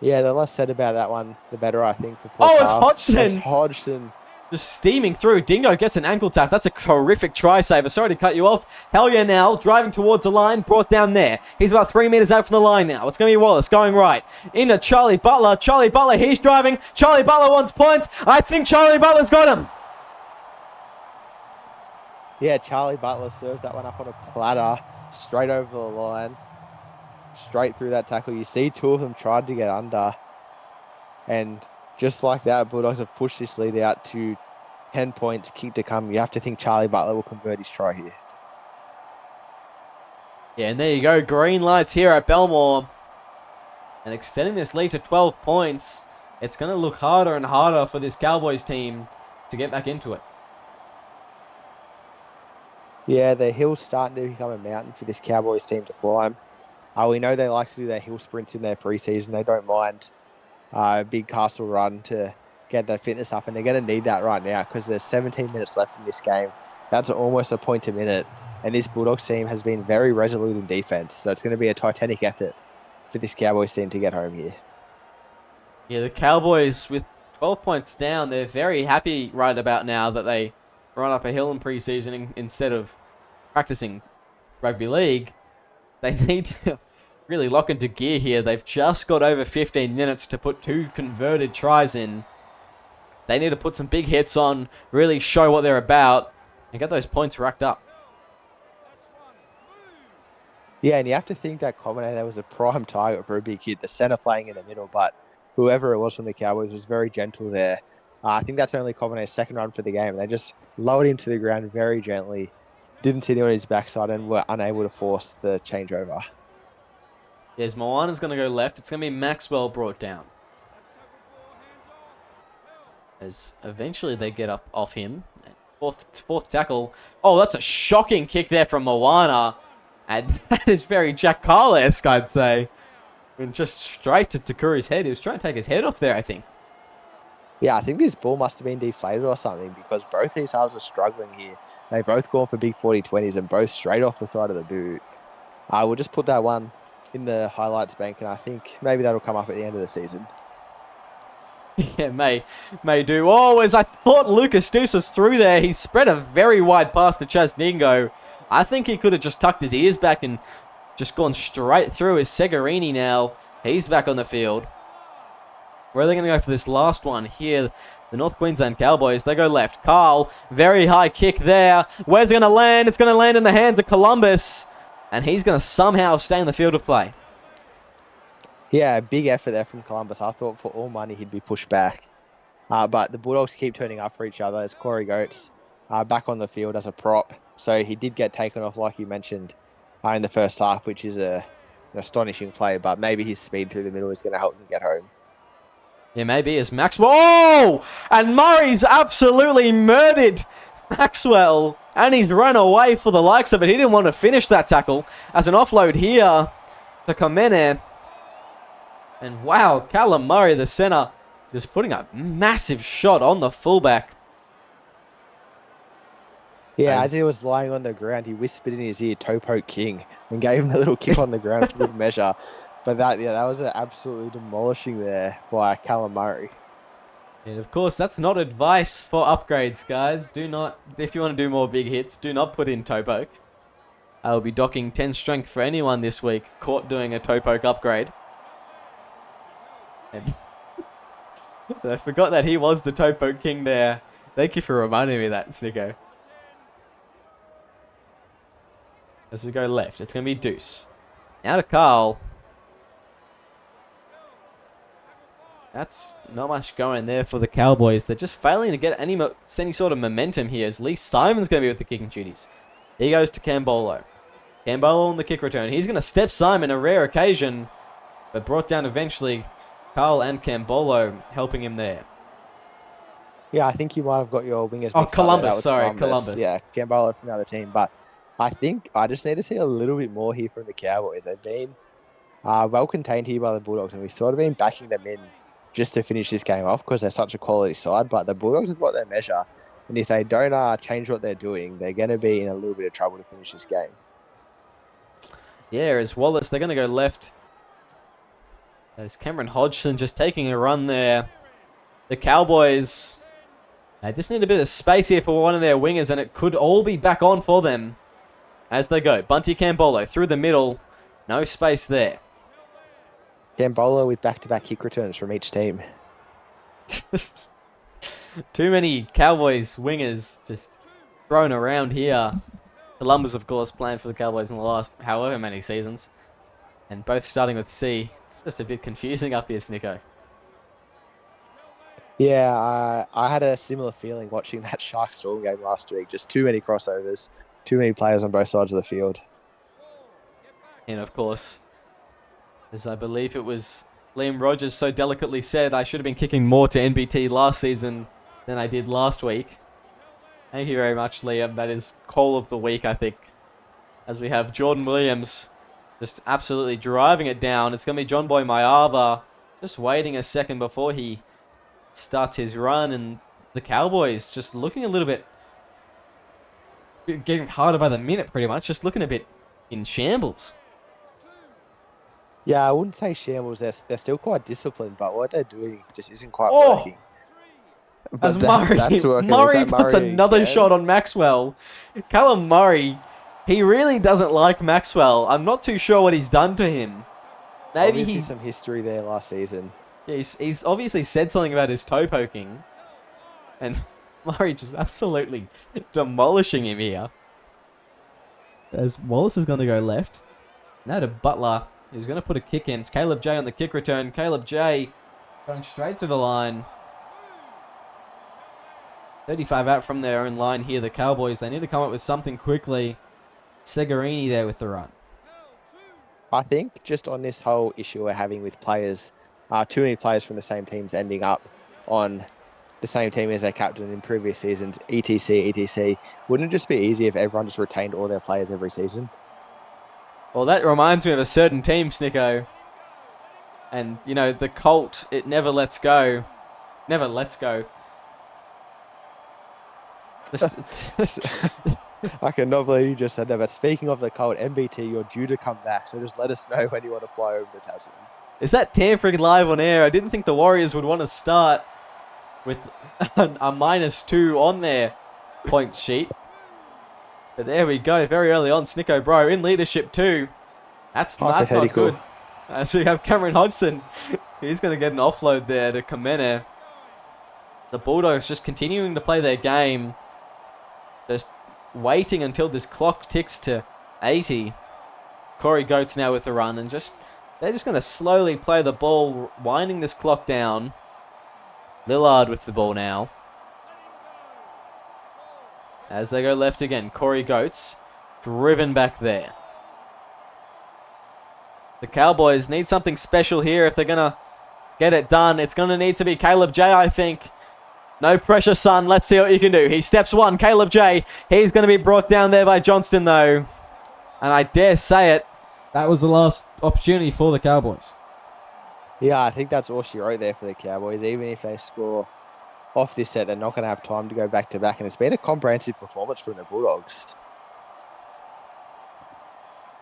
[SPEAKER 2] Yeah, the less said about that one, the better, I think. For
[SPEAKER 1] it's Hodgson.
[SPEAKER 2] It's Hodgson.
[SPEAKER 1] Just steaming through. Dingo gets an ankle tap. That's a horrific try saver. Sorry to cut you off. Hell yeah now. Driving towards the line. Brought down there. He's about 3 meters out from the line now. It's going to be Wallace going right. Into Charlie Butler. Charlie Butler, he's driving. Charlie Butler wants points. I think Charlie Butler's got him.
[SPEAKER 2] Yeah, Charlie Butler serves that one up on a platter. Straight over the line. Straight through that tackle. You see two of them tried to get under. And just like that, Bulldogs have pushed this lead out to 10 points, kick to come. You have to think Charlie Butler will convert his try here.
[SPEAKER 1] Yeah, and there you go. Green lights here at Belmore. And extending this lead to 12 points. It's going to look harder and harder for this Cowboys team to get back into it.
[SPEAKER 2] Yeah, the hill's starting to become a mountain for this Cowboys team to climb. We know they like to do their hill sprints in their preseason. They don't mind a big castle run to get their fitness up, and they're going to need that right now because there's 17 minutes left in this game. That's almost a point a minute, and this Bulldogs team has been very resolute in defense, so it's going to be a titanic effort for this Cowboys team to get home here.
[SPEAKER 1] Yeah, the Cowboys with 12 points down, they're very happy right about now that they run up a hill in preseason instead of practicing rugby league. They need to really lock into gear here. They've just got over 15 minutes to put 2 converted tries in. They need to put some big hits on, really show what they're about, and get those points racked up.
[SPEAKER 2] Yeah, and you have to think that combinator was a prime target for a big hit. The centre playing in the middle, but whoever it was from the Cowboys was very gentle there. I think that's only Combinator's second run for the game. They just lowered him to the ground very gently, didn't hit him on his backside, and were unable to force the changeover.
[SPEAKER 1] Yes, Moana's going to go left. It's going to be Maxwell brought down. As eventually they get up off him. Fourth tackle. Oh, that's a shocking kick there from Moana. And that is very Jack Carl-esque, I'd say. And just straight to Takuri's head. He was trying to take his head off there, I think.
[SPEAKER 2] Yeah, I think this ball must have been deflated or something because both these halves are struggling here. They've both gone for big 40-20s and both straight off the side of the boot. We'll just put that one in the highlights bank, and I think maybe that'll come up at the end of the season.
[SPEAKER 1] Yeah, may do. Oh, as I thought Lucas Deuce was through there, he spread a very wide pass to Chaz Dingo. I think he could have just tucked his ears back and just gone straight through. His Segarini now. He's back on the field. Where are they going to go for this last one here? The North Queensland Cowboys, they go left. Carl, very high kick there. Where's it going to land? It's going to land in the hands of Columbus. And he's going to somehow stay in the field of play.
[SPEAKER 2] Yeah, big effort there from Columbus. I thought for all money he'd be pushed back. But the Bulldogs keep turning up for each other. As Corey Goetz back on the field as a prop. So he did get taken off, like you mentioned, in the first half, which is an astonishing play. But maybe his speed through the middle is going to help him get home.
[SPEAKER 1] Yeah, maybe as Maxwell. Oh! And Murray's absolutely murdered Maxwell. And he's run away for the likes of it. He didn't want to finish that tackle. As an offload here to Kamene. And wow, Callum Murray, the centre, just putting a massive shot on the fullback.
[SPEAKER 2] Yeah, as he was lying on the ground, he whispered in his ear, "Toe poke king," and gave him a little kick on the ground for good measure. But that was an absolutely demolishing there by Callum Murray.
[SPEAKER 1] And of course, that's not advice for upgrades, guys. Do not, if you want to do more big hits, do not put in toe poke. I will be docking 10 strength for anyone this week caught doing a toe poke upgrade. And I forgot that he was the toe poke king there. Thank you for reminding me of that, Snicko. As we go left, it's going to be Deuce. Now to Carl. That's not much going there for the Cowboys. They're just failing to get any sort of momentum here, as Lee Simon's going to be with the kicking duties. He goes to Cambolo. Cambolo on the kick return. He's going to step Simon, a rare occasion, but brought down eventually. Carl and Cambolo helping him there.
[SPEAKER 2] Yeah, I think you might have got your wingers.
[SPEAKER 1] Oh, Columbus. Sorry, Columbus.
[SPEAKER 2] Yeah, Cambolo from the other team. But I think I just need to see a little bit more here from the Cowboys. They've been well contained here by the Bulldogs, and we've sort of been backing them in just to finish this game off because they're such a quality side. But the Bulldogs have got their measure, and if they don't change what they're doing, they're going to be in a little bit of trouble to finish this game.
[SPEAKER 1] Yeah, as Wallace, they're going to go left. There's Cameron Hodgson just taking a run there. The Cowboys, they just need a bit of space here for one of their wingers, and it could all be back on for them as they go. Bunty Cambolo through the middle. No space there.
[SPEAKER 2] Cambolo with back-to-back kick returns from each team.
[SPEAKER 1] Too many Cowboys wingers just thrown around here. Columbus, of course, playing for the Cowboys in the last however many seasons. And both starting with C. It's just a bit confusing up here, Snicko.
[SPEAKER 2] Yeah, I had a similar feeling watching that Shark Storm game last week. Just too many crossovers, too many players on both sides of the field.
[SPEAKER 1] And of course, as I believe it was Liam Rogers so delicately said, I should have been kicking more to NBT last season than I did last week. Thank you very much, Liam. That is call of the week, I think. As we have Jordan Williams just absolutely driving it down. It's going to be John Boy Mayava just waiting a second before he starts his run. And the Cowboys just looking a little bit, getting harder by the minute pretty much. Just looking a bit in shambles.
[SPEAKER 2] Yeah, I wouldn't say shambles. They're still quite disciplined, but what they're doing just isn't quite working.
[SPEAKER 1] As Murray puts another shot on Maxwell. Callum Murray, he really doesn't like Maxwell. I'm not too sure what he's done to him. Maybe
[SPEAKER 2] he's some history there last season.
[SPEAKER 1] Yeah, he's obviously said something about his toe poking. And Murray just absolutely demolishing him here. As Wallace is going to go left. Now to Butler, who's going to put a kick in. It's Caleb J on the kick return. Caleb J going straight to the line. 35 out from their own line here, the Cowboys. They need to come up with something quickly. Segarini there with the run.
[SPEAKER 2] I think just on this whole issue we're having with players, too many players from the same teams ending up on the same team as their captain in previous seasons, etc. Wouldn't it just be easy if everyone just retained all their players every season?
[SPEAKER 1] Well, that reminds me of a certain team, Snicko. And, you know, the Colt, it never lets go. Never lets go.
[SPEAKER 2] I cannot believe you just said that. But speaking of the Colt, MBT, you're due to come back. So just let us know when you want to fly over to Tasman.
[SPEAKER 1] Is that tampering live on air? I didn't think the Warriors would want to start with a -2 on their point sheet. But there we go. Very early on, Snicko Bro in leadership too. That's not good. So we have Cameron Hodgson. He's going to get an offload there to Kamene. The Bulldogs just continuing to play their game. Just waiting until this clock ticks to 80. Corey Goetz now with the run. And they're just going to slowly play the ball, winding this clock down. Lillard with the ball now. As they go left again, Corey Goetz driven back there. The Cowboys need something special here if they're going to get it done. It's going to need to be Caleb J, I think. No pressure, son. Let's see what you can do. He steps one, Caleb J. He's going to be brought down there by Johnston, though. And I dare say it, that was the last opportunity for the Cowboys.
[SPEAKER 2] Yeah, I think that's all she wrote there for the Cowboys. Even if they score off this set, they're not going to have time to go back to back. And it's been a comprehensive performance from the Bulldogs.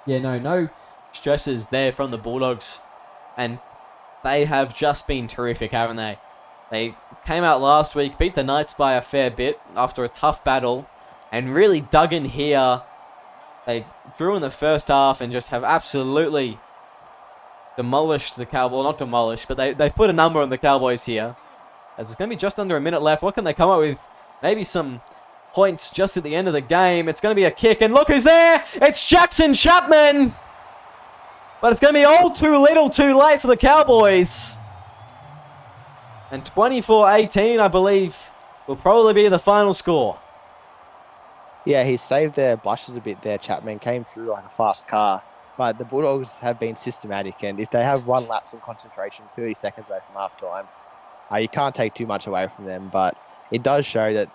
[SPEAKER 1] Yeah, no stresses there from the Bulldogs. And they have just been terrific, haven't they? They came out last week, beat the Knights by a fair bit after a tough battle, and really dug in here. They drew in the first half and just have absolutely demolished the Cowboys. Well, not demolished, but they've put a number on the Cowboys here. As it's going to be just under a minute left. What can they come up with? Maybe some points just at the end of the game. It's going to be a kick, and look who's there! It's Jackson Chapman! But it's going to be all too little too late for the Cowboys. And 24-18, I believe, will probably be the final score.
[SPEAKER 2] Yeah, he saved their blushes a bit there. Chapman came through like a fast car. But the Bulldogs have been systematic. And if they have one lapse in concentration, 30 seconds away from half-time, you can't take too much away from them. But it does show that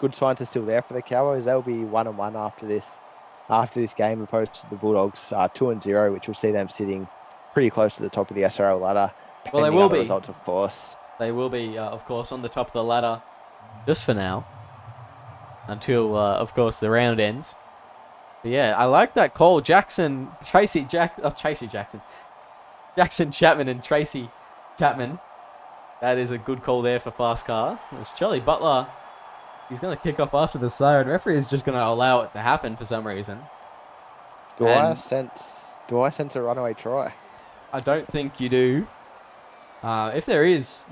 [SPEAKER 2] good signs are still there for the Cowboys. They'll be 1-1 after this game, opposed to the Bulldogs 2-0, which will see them sitting pretty close to the top of the SRL ladder.
[SPEAKER 1] Well, they will be.
[SPEAKER 2] Results, of course.
[SPEAKER 1] They will be, of course, on the top of the ladder, just for now, until, of course, the round ends. But yeah, I like that call. Jackson Chapman and Tracy Chapman. That is a good call there for fast car. There's Charlie Butler. He's going to kick off after the siren. Referee is just going to allow it to happen for some reason.
[SPEAKER 2] Do I sense a runaway try?
[SPEAKER 1] I don't think you do. If there is,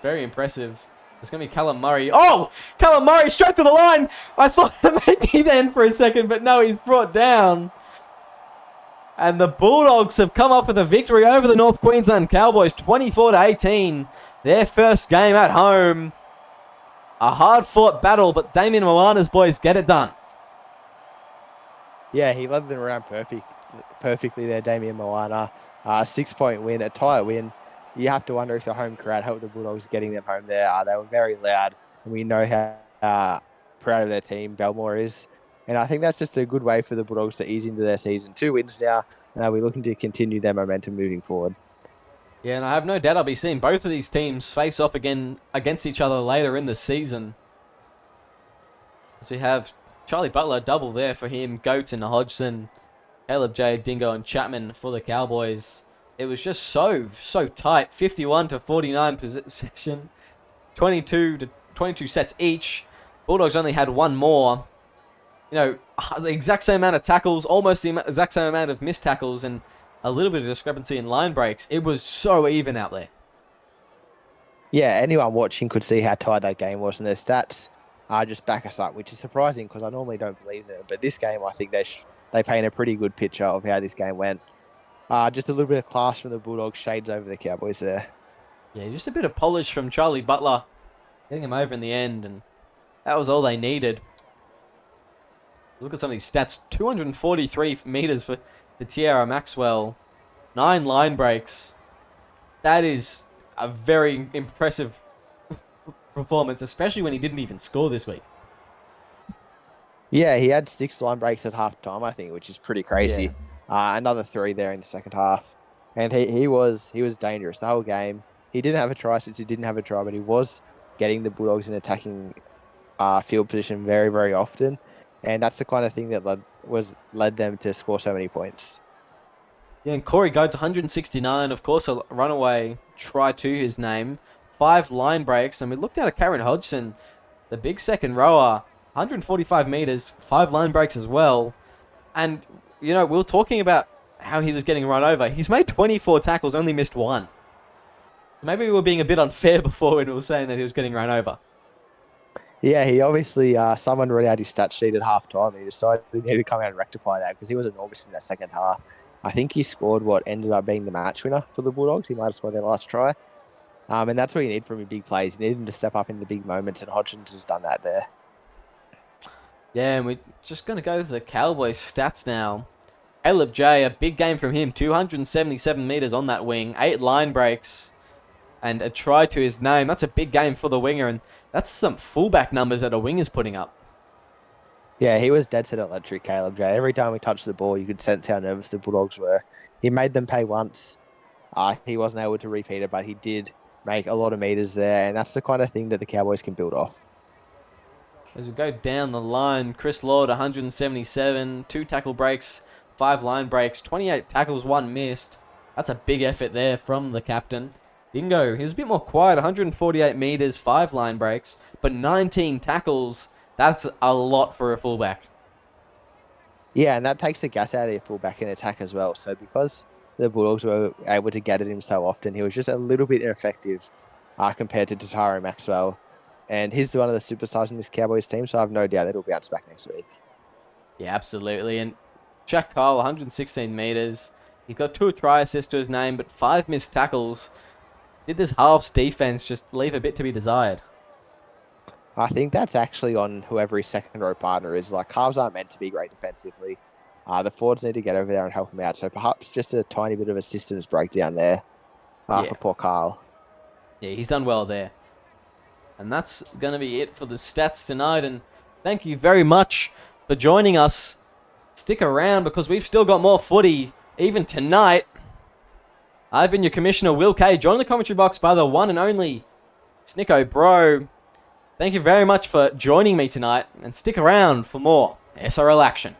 [SPEAKER 1] very impressive. It's going to be Callum Murray. Oh! Callum Murray straight to the line! I thought maybe then for a second, but no, he's brought down. And the Bulldogs have come up with a victory over the North Queensland Cowboys, 24-18. Their first game at home. A hard-fought battle, but Damien Moana's boys get it done.
[SPEAKER 2] Yeah, he led them around perfectly there, Damien Moana. 6-point win, a tight win. You have to wonder if the home crowd helped the Bulldogs getting them home there. They were very loud, and we know how proud of their team Belmore is. And I think that's just a good way for the Bulldogs to ease into their season. 2 wins now, and we're looking to continue their momentum moving forward.
[SPEAKER 1] Yeah, and I have no doubt I'll be seeing both of these teams face off again against each other later in the season. As we have Charlie Butler double there for him, Goetz and Hodgson, Caleb J, Dingo and Chapman for the Cowboys. It was just so tight. 51-49 possession, 22 sets each. Bulldogs only had one more. The exact same amount of tackles, almost the exact same amount of missed tackles, and a little bit of discrepancy in line breaks. It was so even out there.
[SPEAKER 2] Yeah, anyone watching could see how tight that game was, and their stats just back us up, which is surprising because I normally don't believe them. But this game, I think they paint a pretty good picture of how this game went. Just a little bit of class from the Bulldogs, shades over the Cowboys there.
[SPEAKER 1] Yeah, just a bit of polish from Charlie Butler, getting him over in the end, and that was all they needed. Look at some of these stats. 243 meters for the Tierra Maxwell. 9 line breaks. That is a very impressive performance, especially when he didn't even score this week.
[SPEAKER 2] Yeah, he had 6 line breaks at half time, I think, which is pretty crazy. Another 3 there in the second half. And he was dangerous the whole game. He didn't have a try since he didn't have a try, but he was getting the Bulldogs in attacking field position very, very often. And that's the kind of thing that led them to score so many points.
[SPEAKER 1] Yeah, and Corey Goats, 169. Of course, a runaway try to his name. 5 line breaks. And we looked at Karen Hodgson, the big second rower. 145 meters, 5 line breaks as well. And, we were talking about how he was getting run over. He's made 24 tackles, only missed 1. Maybe we were being a bit unfair before when we were saying that he was getting run over.
[SPEAKER 2] Yeah, he obviously, someone read out his stat sheet at half time. He decided he needed to come out and rectify that because he was enormous in that second half. I think he scored what ended up being the match winner for the Bulldogs. He might have scored their last try. And that's what you need from your big plays. You need him to step up in the big moments, and Hodgins has done that there.
[SPEAKER 1] Yeah, and we're just going to go to the Cowboys stats now. Caleb J, a big game from him. 277 meters on that wing. 8 line breaks. And a try to his name. That's a big game for the winger, and that's some fullback numbers that a winger's putting up.
[SPEAKER 2] Yeah, he was dead set electric, Caleb J. Every time he touched the ball, you could sense how nervous the Bulldogs were. He made them pay once. He wasn't able to repeat it, but he did make a lot of meters there, and that's the kind of thing that the Cowboys can build off.
[SPEAKER 1] As we go down the line, Chris Lord, 177, 2 tackle breaks, 5 line breaks, 28 tackles, 1 missed. That's a big effort there from the captain. Dingo, he was a bit more quiet, 148 meters, 5 line breaks, but 19 tackles. That's a lot for a fullback.
[SPEAKER 2] Yeah, and that takes the gas out of your fullback in attack as well. So because the Bulldogs were able to get at him so often, he was just a little bit ineffective compared to Tataru Maxwell. And he's one of the superstars in this Cowboys team, so I have no doubt that he'll bounce back next week.
[SPEAKER 1] Yeah, absolutely. And Jack Kyle, 116 meters. He's got 2 try assists to his name, but 5 missed tackles. Did this halves defense just leave a bit to be desired?
[SPEAKER 2] I think that's actually on whoever his second row partner is. Like, halves aren't meant to be great defensively. The forwards need to get over there and help him out. So perhaps just a tiny bit of a systems breakdown there for poor Carl.
[SPEAKER 1] Yeah, he's done well there. And that's going to be it for the stats tonight. And thank you very much for joining us. Stick around because we've still got more footy even tonight. I've been your Commissioner, Will Kay, joined in the commentary box by the one and only Snicko Bro. Thank you very much for joining me tonight, and stick around for more SRL action.